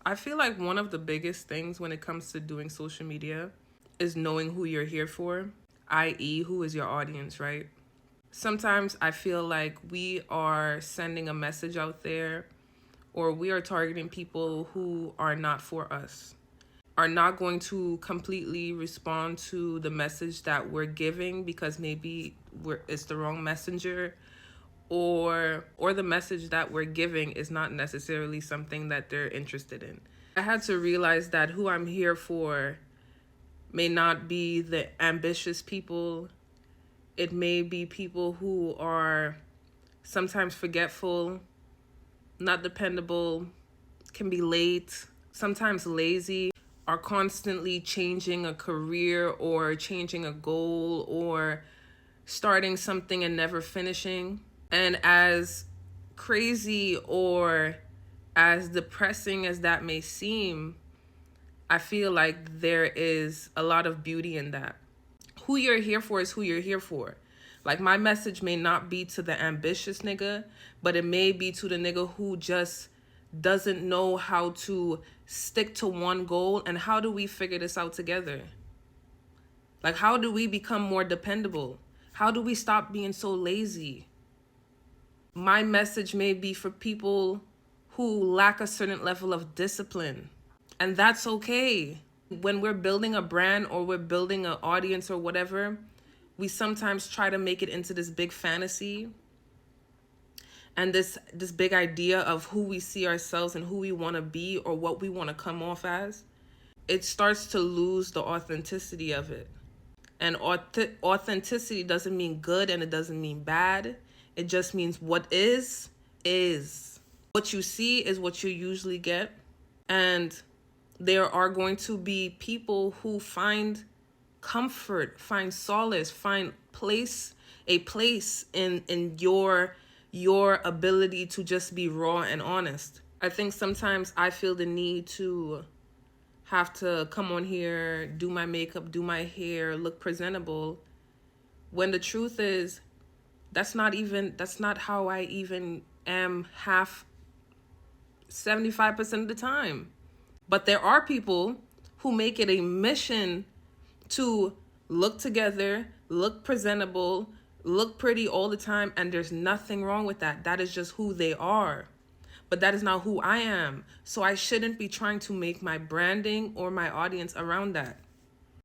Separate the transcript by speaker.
Speaker 1: I feel like one of the biggest things when it comes to doing social media is knowing who you're here for, i.e., who is your audience, right? Sometimes I feel like we are sending a message out there or we are targeting people who are not for us, are not going to completely respond to the message that we're giving because maybe it's the wrong messenger, or the message that we're giving is not necessarily something that they're interested in. I had to realize that who I'm here for may not be the ambitious people. It may be people who are sometimes forgetful, not dependable, can be late, sometimes lazy, are constantly changing a career or changing a goal or starting something and never finishing. And as crazy or as depressing as that may seem, I feel like there is a lot of beauty in that. Who you're here for is who you're here for. Like, my message may not be to the ambitious nigga, but it may be to the nigga who just doesn't know how to stick to one goal. And how do we figure this out together? Like, how do we become more dependable? How do we stop being so lazy? My message may be for people who lack a certain level of discipline, and that's okay. When we're building a brand or we're building an audience or whatever, we sometimes try to make it into this big fantasy and this big idea of who we see ourselves and who we want to be or what we want to come off as. It starts to lose the authenticity of it. And authenticity doesn't mean good and it doesn't mean bad. It just means what is. What you see is what you usually get. And there are going to be people who find comfort, find solace, find a place in your ability to just be raw and honest. I think sometimes I feel the need to have to come on here, do my makeup, do my hair, look presentable, when the truth is that's not how I even am half 75% of the time. But there are people who make it a mission to look together, look presentable, look pretty all the time, and there's nothing wrong with that. That is just who they are. But that is not who I am. So I shouldn't be trying to make my branding or my audience around that.